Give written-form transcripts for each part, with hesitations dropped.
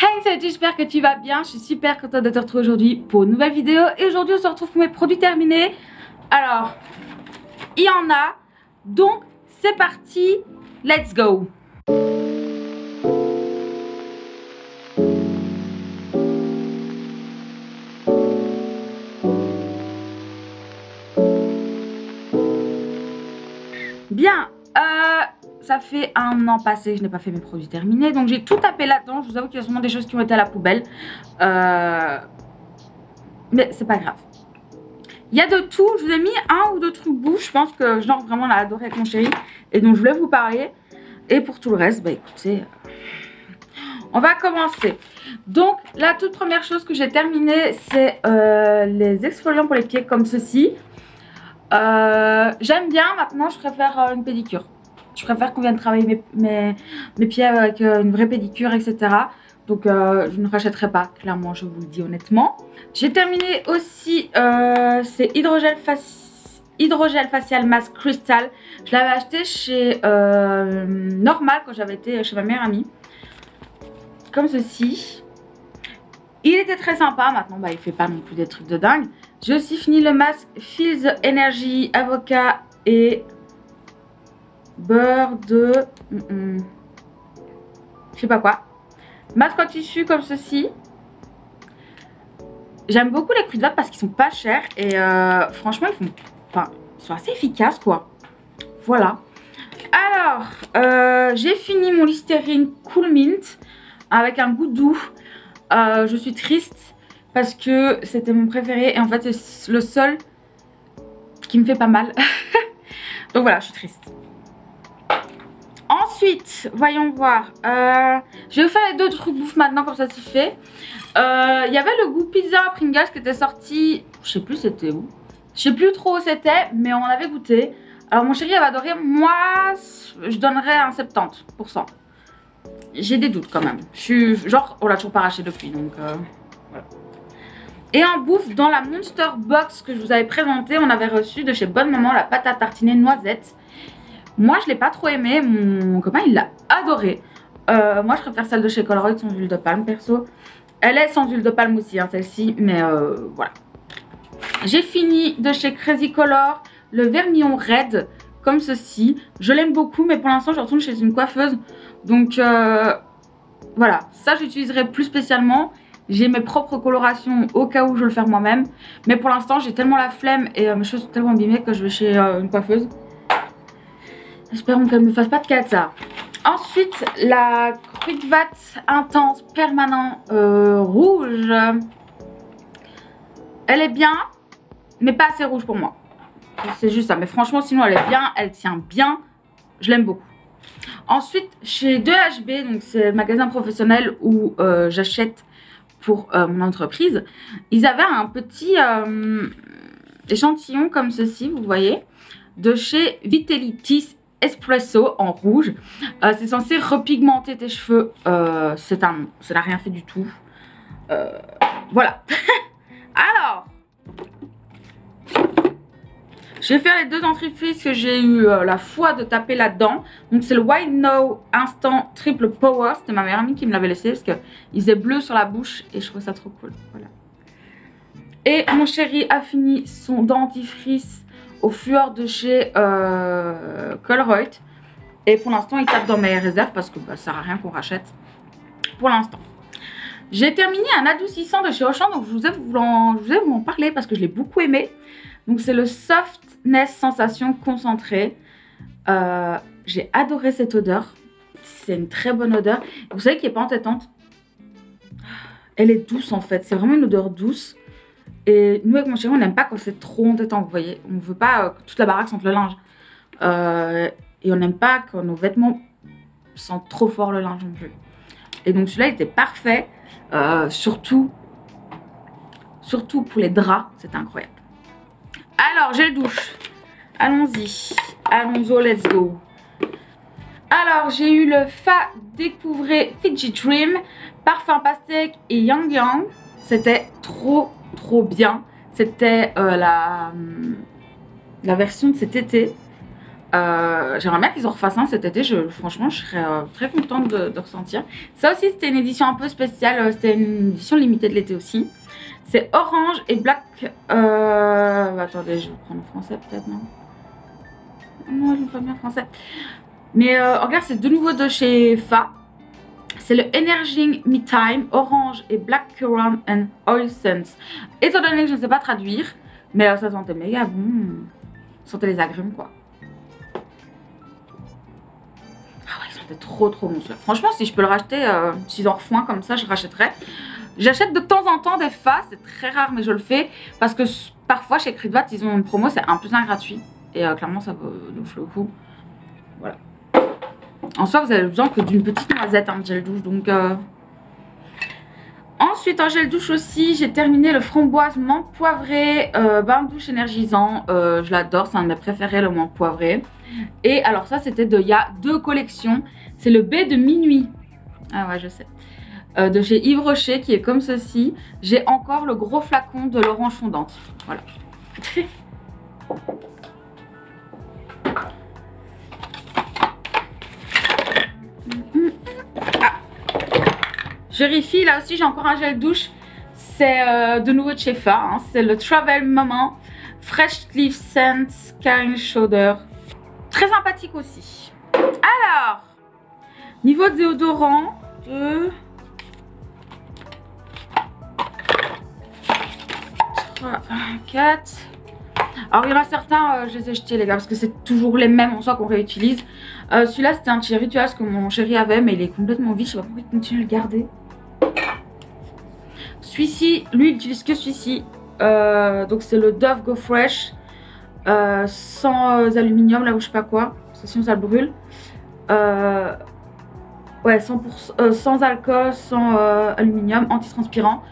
Hey, salut, j'espère que tu vas bien. Je suis super contente de te retrouver aujourd'hui pour une nouvelle vidéo. Et aujourd'hui, on se retrouve pour mes produits terminés. Alors, il y en a. Donc, c'est parti. Let's go. Bien. Ça fait un an passé que je n'ai pas fait mes produits terminés. Donc j'ai tout tapé là-dedans. Je vous avoue qu'il y a sûrement des choses qui ont été à la poubelle. Mais c'est pas grave. Il y a de tout. Je vous ai mis un ou deux trucs bouffe. Je pense que genre vraiment on a adoré avec mon chéri. Et donc je voulais vous parler. Et pour tout le reste, bah écoutez, on va commencer. Donc la toute première chose que j'ai terminée, c'est les exfoliants pour les pieds comme ceci. J'aime bien. Maintenant je préfère une pédicure. Je préfère qu'on vienne travailler mes pieds avec une vraie pédicure, etc. Donc je ne rachèterai pas, clairement, je vous le dis honnêtement. J'ai terminé aussi, c'est hydrogel facial mask Crystal. Je l'avais acheté chez Normal quand j'avais été chez ma meilleure amie. Comme ceci. Il était très sympa, maintenant bah, il fait pas non plus des trucs de dingue. J'ai aussi fini le masque Feel the Energy Avocat et beurre de je sais pas quoi. Masque en tissu comme ceci. J'aime beaucoup les Crud'Vape parce qu'ils sont pas chers et franchement ils sont assez efficaces quoi. Voilà. Alors j'ai fini mon Listerine Cool Mint avec un goût doux. Je suis triste parce que c'était mon préféré et en fait c'est le seul qui me fait pas mal. Donc voilà, je suis triste. Ensuite, voyons voir. Je vais vous faire les deux trucs bouffe maintenant, comme ça c'est fait. Il y avait le goût pizza Pringles qui était sorti. Je sais plus c'était où. Je sais plus trop où c'était, mais on avait goûté. Alors mon chéri avait adoré. Moi, je donnerais un 70%. J'ai des doutes quand même. Je suis genre, on l'a toujours pas arraché depuis, donc voilà. Et en bouffe, dans la Monster Box que je vous avais présentée, on avait reçu de chez Bonne Maman la pâte à tartiner noisette. Moi je l'ai pas trop aimé, mon copain il l'a adoré. Moi je préfère celle de chez Colruyt sans huile de palme perso. Elle est sans huile de palme aussi hein, celle-ci, mais voilà. J'ai fini de chez Crazy Color le vermillon Red comme ceci. Je l'aime beaucoup mais pour l'instant je retourne chez une coiffeuse. Donc voilà, ça j'utiliserai plus spécialement. J'ai mes propres colorations au cas où je veux le faire moi-même. Mais pour l'instant j'ai tellement la flemme et mes cheveux sont tellement abîmées que je vais chez une coiffeuse. Espérons qu'elle ne me fasse pas de cata. Ensuite, la Crud'Vape Intense Permanent rouge. Elle est bien, mais pas assez rouge pour moi. C'est juste ça. Mais franchement, sinon, elle est bien. Elle tient bien. Je l'aime beaucoup. Ensuite, chez 2HB, donc c'est le magasin professionnel où j'achète pour mon entreprise. Ils avaient un petit échantillon comme ceci, vous voyez, de chez Vitality Espresso en rouge. C'est censé repigmenter tes cheveux. Ça n'a rien fait du tout. Voilà. Alors, je vais faire les deux dentifrices que j'ai eu la foi de taper là-dedans. Donc c'est le White No Instant Triple Power. C'était ma meilleure amie qui me l'avait laissé parce qu'il faisait bleu sur la bouche et je trouvais ça trop cool. Voilà. Et mon chéri a fini son dentifrice au fur de chez Colruyt. Et pour l'instant, il tape dans mes réserves parce que bah, ça sert à rien qu'on rachète. Pour l'instant. J'ai terminé un adoucissant de chez Auchan. Donc je voulais vous en parler parce que je l'ai beaucoup aimé. Donc c'est le Softness Sensation Concentré. J'ai adoré cette odeur. C'est une très bonne odeur. Vous savez qu'elle n'est pas entêtante. Elle est douce en fait. C'est vraiment une odeur douce. Et nous avec mon chéri on n'aime pas quand c'est trop entêtant, vous voyez. On ne veut pas que toute la baraque sente le linge. Et on n'aime pas quand nos vêtements sentent trop fort le linge non plus. Et donc celui-là était parfait. Surtout pour les draps, c'est incroyable. Alors j'ai le douche. Allons-y. Allons-y, let's go. Alors j'ai eu le Fa Découvrez Fidget Dream parfum pastèque et Yang Yang. C'était trop bien. C'était la version de cet été. J'aimerais bien qu'ils en refassent un cet été. Franchement, je serais très contente de ressentir. Ça aussi, c'était une édition un peu spéciale. C'était une édition limitée de l'été aussi. C'est orange et black. Attendez, je vais prendre en français peut-être, non? Non, je ne pas bien français. Mais regarde, c'est de nouveau de chez Fa. C'est le Energy Me Time, orange et black currant and oil scents. Étant donné que je ne sais pas traduire, mais ça sentait méga bon. Ça sentait les agrumes, quoi. Ah ouais, ça sentait trop bon. Franchement, si je peux le racheter, s'ils en refont un comme ça, je rachèterais. J'achète de temps en temps des Fa, c'est très rare, mais je le fais. Parce que parfois, chez Kruidvat, ils ont une promo, c'est 1 + 1 gratuit. Et clairement, ça vaut le coup. Voilà. En soi, vous avez besoin que d'une petite noisette, de gel douche. Donc, ensuite, en gel douche aussi, j'ai terminé le framboise menthe poivré, bain de douche énergisant. Je l'adore, c'est un de mes préférés, le menthe poivré. Et alors ça, c'était il y a 2 collections. C'est le baie de minuit. Ah ouais, je sais. De chez Yves Rocher, qui est comme ceci. J'ai encore le gros flacon de l'orange fondante. Voilà. Je vérifie, là aussi j'ai encore un gel douche. C'est de nouveau de chez Fa. Hein. C'est le Travel Moment Fresh Leaf Scent Kind Shoulder. Très sympathique aussi. Alors, niveau déodorant, 2, 3, 4. Alors il y en a certains, je les ai jetés les gars, parce que c'est toujours les mêmes en soi qu'on réutilise. Celui-là c'était un petit rituel que mon chéri avait, mais il est complètement vide, je sais pas pourquoi il continue à le garder. Celui-ci, lui il utilise que celui-ci. Donc c'est le Dove Go Fresh. Sans aluminium là ou je sais pas quoi, parce que sinon ça le brûle. Ouais, 100%, sans alcool, sans aluminium, anti-transpirant.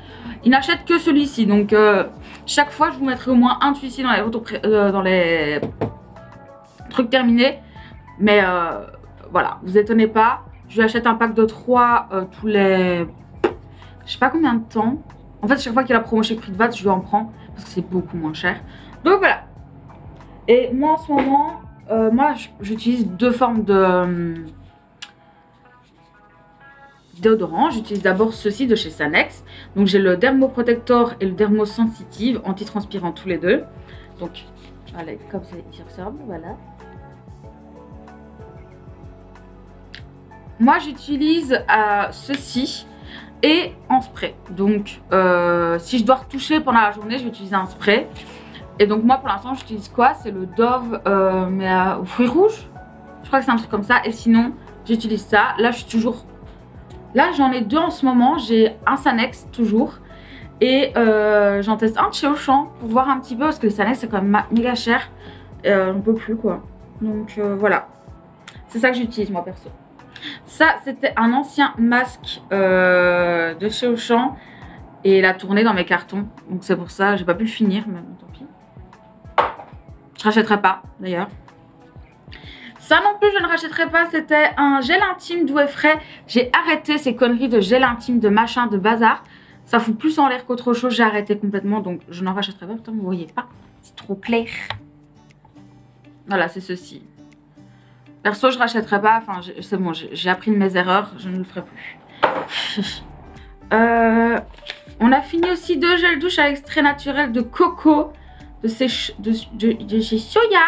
Il n'achète que celui-ci, donc chaque fois je vous mettrai au moins un de celui-ci dans les trucs terminés. Mais voilà, vous étonnez pas, je lui achète un pack de 3 tous les... Je sais pas combien de temps. En fait, chaque fois qu'il y a la promo chez Kruidvat, je lui en prends, parce que c'est beaucoup moins cher. Donc voilà. Et moi en ce moment, moi j'utilise 2 formes de déodorant. J'utilise d'abord ceci de chez Sanex. Donc j'ai le Dermoprotector et le Dermosensitive, anti-transpirant tous les 2. Donc allez, comme ça il ressemble, voilà. Moi j'utilise ceci et en spray. Donc si je dois retoucher pendant la journée, je vais utiliser un spray. Et donc moi pour l'instant j'utilise quoi? C'est le Dove mais aux fruits rouges. Je crois que c'est un truc comme ça. Et sinon j'utilise ça. Là je suis toujours... Là j'en ai 2 en ce moment. J'ai un Sanex toujours. Et j'en teste un de chez Auchan pour voir un petit peu. Parce que le Sanex c'est quand même méga cher. J'en peux plus quoi. Donc voilà. C'est ça que j'utilise moi perso. Ça c'était un ancien masque de chez Auchan. Et il a tourné dans mes cartons. Donc c'est pour ça j'ai pas pu le finir. Mais bon, tant pis. Je rachèterai pas d'ailleurs. Ça non plus je ne rachèterai pas. C'était un gel intime doux et frais. J'ai arrêté ces conneries de gel intime, de machin, de bazar. Ça fout plus en l'air qu'autre chose. J'ai arrêté complètement. Donc je n'en rachèterai pas. Putain vous voyez pas. C'est trop clair. Voilà c'est ceci. Perso je rachèterai pas. Enfin c'est bon, j'ai appris de mes erreurs. Je ne le ferai plus. On a fini aussi 2 gels douche à extrait naturel de coco. De chez Soya.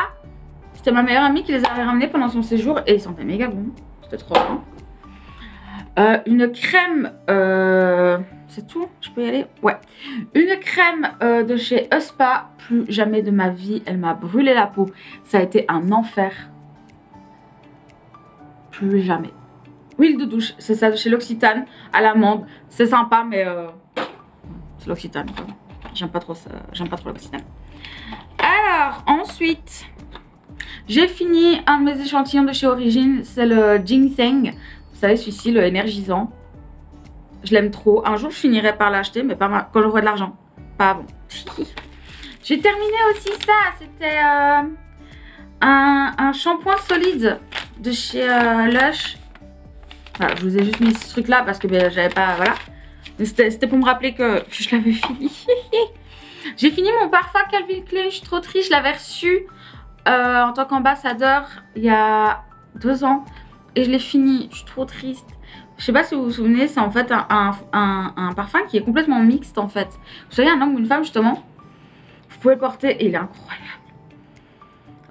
C'était ma meilleure amie qui les avait ramenés pendant son séjour et ils sentaient méga bon. C'était trop bon. Une crème, c'est tout, je peux y aller? Ouais. Une crème de chez Euspa. Plus jamais de ma vie, elle m'a brûlé la peau. Ça a été un enfer. Plus jamais. Huile de douche, c'est ça de chez L'Occitane à l'amande. C'est sympa mais c'est L'Occitane. J'aime pas trop ça, j'aime pas trop L'Occitane. Alors ensuite j'ai fini un de mes échantillons de chez Origine. C'est le Ginseng. Vous savez celui-ci, le énergisant. Je l'aime trop. Un jour je finirai par l'acheter mais pas quand j'aurai de l'argent. Pas avant. J'ai terminé aussi ça. C'était un shampoing solide de chez Lush. Voilà, je vous ai juste mis ce truc là parce que ben, j'avais pas... Voilà. C'était pour me rappeler que je l'avais fini. J'ai fini mon parfum Calvin Klein, je suis trop triste, je l'avais reçu en tant qu'ambassadeur il y a 2 ans et je l'ai fini. Je suis trop triste. Je sais pas si vous vous souvenez, c'est en fait un parfum qui est complètement mixte en fait. Vous savez, un homme ou une femme justement, vous pouvez le porter et il est incroyable.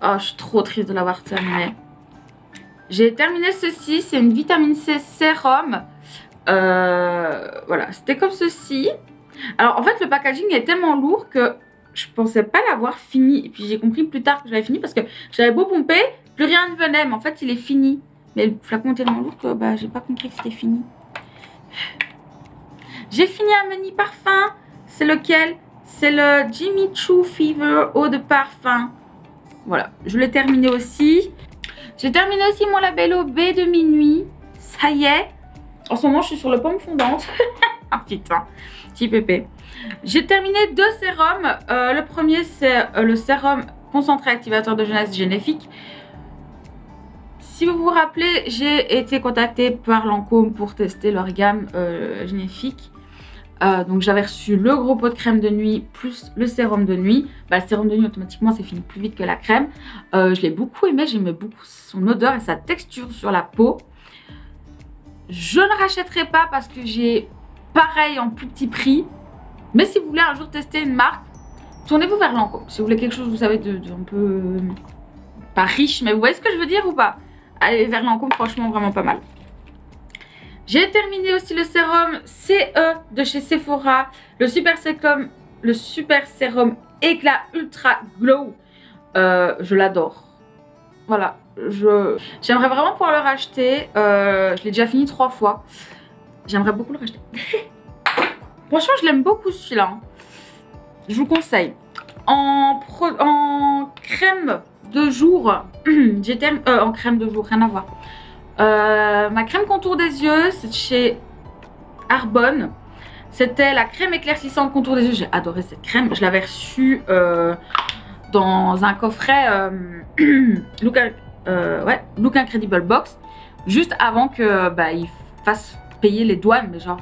Oh, je suis trop triste de l'avoir terminé. J'ai terminé ceci, c'est une vitamine C sérum. Voilà, c'était comme ceci. Alors en fait le packaging est tellement lourd que je pensais pas l'avoir fini. Et puis j'ai compris plus tard que j'avais fini parce que j'avais beau pomper, plus rien ne venait. Mais en fait il est fini. Mais le flacon est tellement lourd que bah, j'ai pas compris que c'était fini. J'ai fini un mini parfum. C'est lequel? C'est le Jimmy Choo Fever eau de parfum. Voilà, je l'ai terminé aussi. J'ai terminé aussi mon Labello B de minuit. Ça y est. En ce moment, je suis sur le pomme fondante. Ah putain, petit pépé. J'ai terminé 2 sérums. Le premier, c'est le sérum concentré activateur de jeunesse génétique. Si vous vous rappelez, j'ai été contactée par Lancôme pour tester leur gamme génétique. Donc j'avais reçu le gros pot de crème de nuit plus le sérum de nuit. Bah, le sérum de nuit automatiquement c'est fini plus vite que la crème. Je l'ai beaucoup aimé, j'aimais beaucoup son odeur et sa texture sur la peau. Je ne rachèterai pas parce que j'ai pareil en plus petit prix. Mais si vous voulez un jour tester une marque, tournez-vous vers Lancôme. Si vous voulez quelque chose, vous savez, de un peu... pas riche, mais vous voyez ce que je veux dire ou pas? Allez vers Lancôme, franchement vraiment pas mal. J'ai terminé aussi le sérum CE de chez Sephora, le super sérum éclat ultra glow. Je l'adore. Voilà, j'aimerais vraiment pouvoir le racheter. Je l'ai déjà fini 3 fois. J'aimerais beaucoup le racheter. Franchement, je l'aime beaucoup celui-là. Je vous conseille. En crème de jour, en crème de jour, rien à voir. Ma crème contour des yeux, c'est chez Arbonne. C'était la crème éclaircissante contour des yeux. J'ai adoré cette crème. Je l'avais reçue dans un coffret Look Incredible Box. Juste avant que ils fassent payer les douanes, mais genre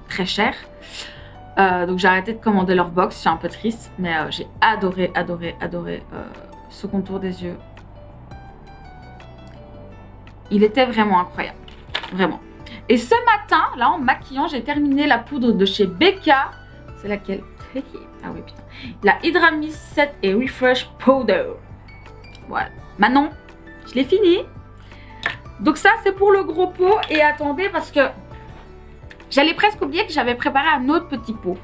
très cher. Donc j'ai arrêté de commander leur box. Je suis un peu triste. Mais j'ai adoré ce contour des yeux. Il était vraiment incroyable, vraiment. Et ce matin, là en maquillant, j'ai terminé la poudre de chez Becca. C'est laquelle? Ah oui, putain. La Hydra Mist Set et Refresh Powder. Voilà. Maintenant, je l'ai fini. Donc ça, c'est pour le gros pot. Et attendez, parce que j'allais presque oublier que j'avais préparé un autre petit pot.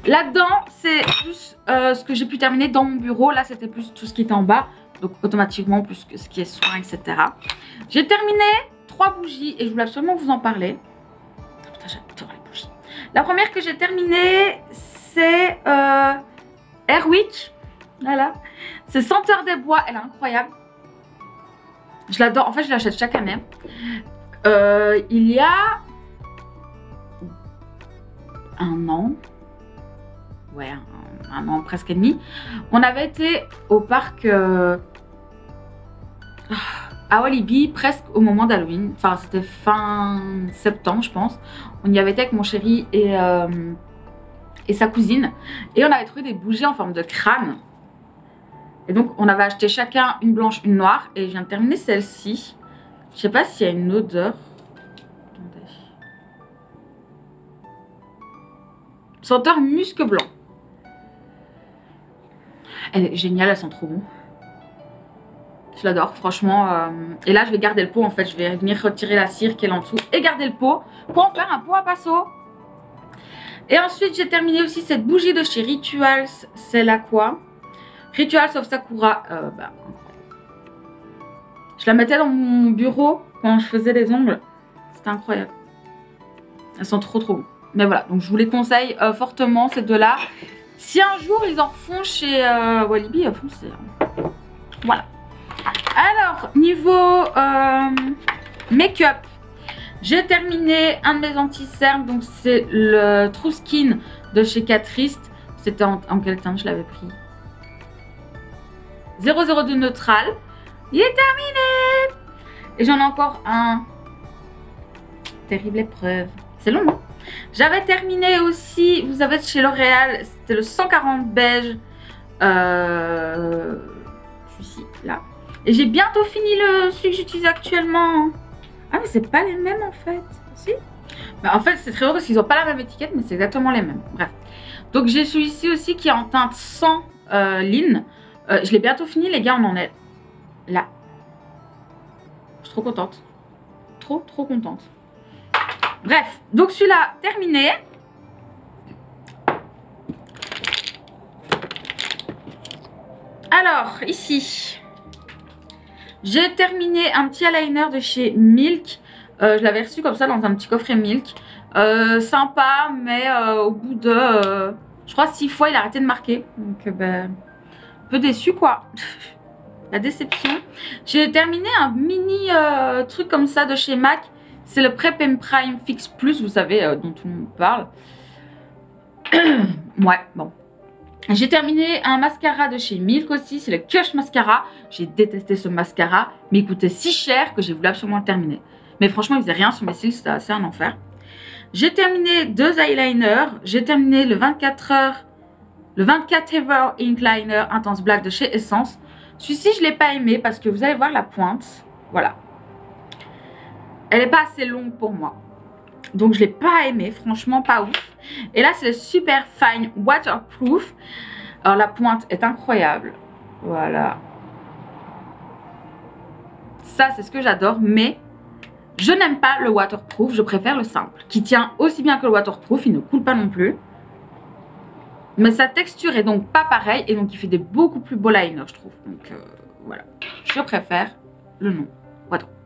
Là-dedans, c'est plus ce que j'ai pu terminer dans mon bureau. Là, c'était plus tout ce qui était en bas. Donc automatiquement plus que ce qui est soin, etc. J'ai terminé 3 bougies et je voulais absolument vous en parler. Putain, j'adore les bougies. La première que j'ai terminée, c'est Airwick. Voilà. C'est Senteur des bois, elle est incroyable. Je l'adore, en fait je l'achète chaque année. Il y a un an. Ouais, un an presque et demi. On avait été au parc à Walibi presque au moment d'Halloween. Enfin, c'était fin septembre, je pense. On y avait été avec mon chéri et sa cousine. Et on avait trouvé des bougies en forme de crâne. Et donc, on avait acheté chacun une blanche, une noire. Et je viens de terminer celle-ci. Je sais pas s'il y a une odeur. Attendez. Senteur musc blanc. Elle est géniale, elle sent trop bon. Je l'adore, franchement. Et là, je vais garder le pot, en fait. Je vais venir retirer la cire qui est en dessous et garder le pot pour en faire un pot à passo. Et ensuite, j'ai terminé aussi cette bougie de chez Rituals. C'est la quoi? Rituals of Sakura. Je la mettais dans mon bureau quand je faisais les ongles. C'était incroyable. Elles sont trop bon. Mais voilà, donc je vous les conseille fortement, ces deux-là. Si un jour ils en refont chez Walibi, foncez. Voilà. Alors, niveau make-up, j'ai terminé un de mes anti-cernes. Donc, c'est le True Skin de chez Catrice. C'était en quel teint je l'avais pris? 002 neutral. Il est terminé. Et j'en ai encore un. Terrible épreuve. C'est long, hein? J'avais terminé aussi, vous savez, chez L'Oréal, c'était le 140 beige. Celui-ci, là. Et j'ai bientôt fini celui que j'utilise actuellement. Ah, mais c'est pas les mêmes en fait. Si. Bah, en fait, c'est très drôle parce qu'ils n'ont pas la même étiquette, mais c'est exactement les mêmes. Bref. Donc, j'ai celui-ci aussi qui est en teinte sans Lean. Je l'ai bientôt fini, les gars. On en est là. Je suis trop contente. Trop contente. Bref. Donc, celui-là, terminé. Alors, ici, j'ai terminé un petit eyeliner de chez Milk. Je l'avais reçu comme ça dans un petit coffret Milk. Sympa, mais au bout de, je crois, 6 fois, il a arrêté de marquer. Donc, ben, un peu déçu, quoi. La déception. J'ai terminé un mini truc comme ça de chez MAC. C'est le Prep and Prime Fix Plus, vous savez, dont tout le monde parle. Ouais, bon. J'ai terminé un mascara de chez Milk aussi, c'est le Kush Mascara. J'ai détesté ce mascara, mais il coûtait si cher que j'ai voulu absolument le terminer. Mais franchement, il faisait rien sur mes cils, c'était assez un enfer. J'ai terminé 2 eyeliners. J'ai terminé le 24 Hour Ink Liner Intense Black de chez Essence. Celui-ci, je ne l'ai pas aimé parce que vous allez voir la pointe. Voilà. Elle n'est pas assez longue pour moi. Donc, je ne l'ai pas aimé, franchement, pas ouf. Et là, c'est le Super Fine Waterproof. Alors, la pointe est incroyable. Voilà. Ça, c'est ce que j'adore, mais je n'aime pas le waterproof. Je préfère le simple, qui tient aussi bien que le waterproof. Il ne coule pas non plus. Mais sa texture est donc pas pareille. Et donc, il fait des beaucoup plus beaux liners, je trouve. Donc, voilà. Je préfère le non waterproof.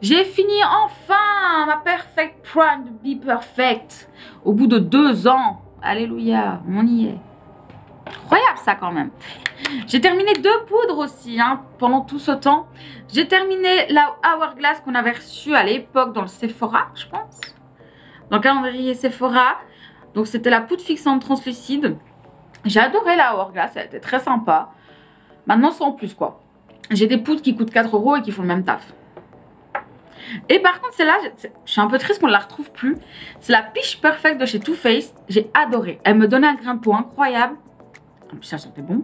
J'ai fini enfin ma Perfect Prime de Be Perfect. Au bout de 2 ans. Alléluia, on y est. Incroyable ça quand même. J'ai terminé 2 poudres aussi hein, pendant tout ce temps. J'ai terminé la Hourglass qu'on avait reçue à l'époque dans le Sephora, je pense. Dans le calendrier Sephora. Donc c'était la poudre fixante translucide. J'ai adoré la Hourglass, elle était très sympa. Maintenant sans plus quoi. J'ai des poudres qui coûtent 4 € et qui font le même taf. Et par contre celle-là, je suis un peu triste qu'on ne la retrouve plus. C'est la Peach Perfect de chez Too Faced. J'ai adoré. Elle me donnait un grain de peau incroyable. En plus ça sentait bon.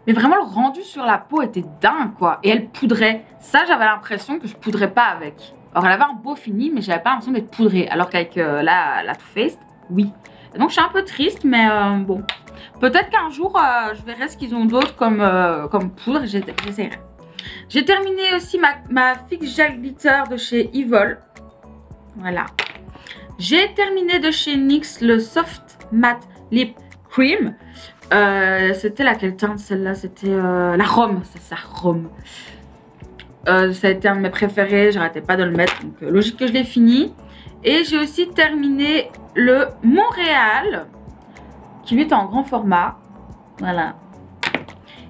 Mais vraiment le rendu sur la peau était dingue quoi. Et elle poudrait. Ça j'avais l'impression que je poudrais pas avec. Alors elle avait un beau fini mais j'avais pas l'impression d'être poudrée. Alors qu'avec la Too Faced, oui. Et donc je suis un peu triste mais bon. Peut-être qu'un jour je verrai ce qu'ils ont d'autre comme poudre et j'essaierai. J'ai terminé aussi ma Fix Gel Glitter de chez Evol. Voilà. J'ai terminé de chez NYX le Soft Matte Lip Cream. C'était laquelle teinte celle-là? C'était la Rhum. C'est ça, Rhum. Ça a été un de mes préférés. J'arrêtais pas de le mettre. Donc logique que je l'ai fini. Et j'ai aussi terminé le Montréal. Qui lui est en grand format. Voilà.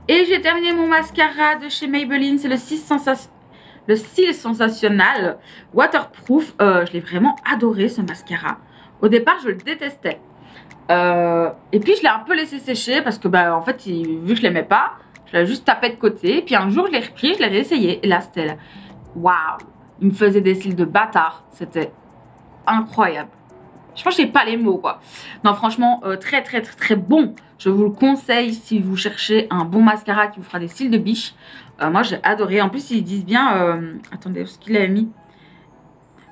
Et j'ai terminé mon mascara de chez Maybelline. C'est le Cils Sensationnel Waterproof. Je l'ai vraiment adoré ce mascara. Au départ, je le détestais. Et puis, je l'ai un peu laissé sécher parce que, bah, en fait, vu que je l'aimais pas, je l'ai juste tapé de côté. Et puis, un jour, je l'ai repris, je l'ai réessayé. Et là, c'était là. Waouh! Il me faisait des cils de bâtard. C'était incroyable. Je pense que j'ai pas les mots quoi. Non franchement très bon. Je vous le conseille si vous cherchez un bon mascara qui vous fera des cils de biche. Moi j'ai adoré. En plus ils disent bien, attendez ce qu'il avait mis.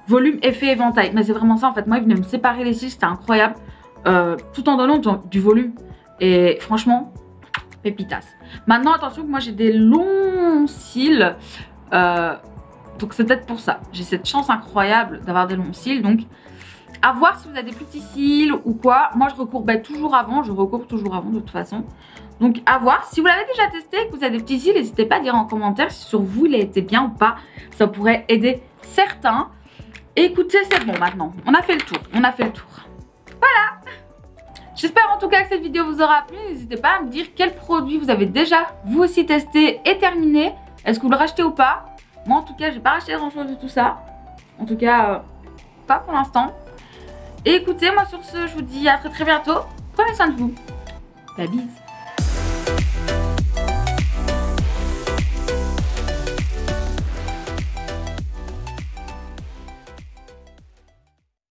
Volume, effet, éventail. Mais c'est vraiment ça en fait. Moi ils venaient me séparer les cils, c'était incroyable. Tout en donnant du volume. Et franchement, pépitas. Maintenant attention que moi j'ai des longs cils. Donc c'est peut-être pour ça. J'ai cette chance incroyable d'avoir des longs cils. Donc à voir si vous avez des petits cils ou quoi. Moi je recourbais toujours avant. Je recourbe toujours avant de toute façon. Donc à voir. Si vous l'avez déjà testé et que vous avez des petits cils, n'hésitez pas à dire en commentaire si sur vous il a été bien ou pas. Ça pourrait aider certains. Et écoutez, c'est bon maintenant. On a fait le tour. On a fait le tour. Voilà. J'espère en tout cas que cette vidéo vous aura plu. N'hésitez pas à me dire quel produit vous avez déjà vous aussi testé et terminé. Est-ce que vous le rachetez ou pas? Moi en tout cas j'ai pas racheté grand chose de tout ça. En tout cas pas pour l'instant. Et écoutez moi sur ce je vous dis à très bientôt. Prenez soin de vous. La bise.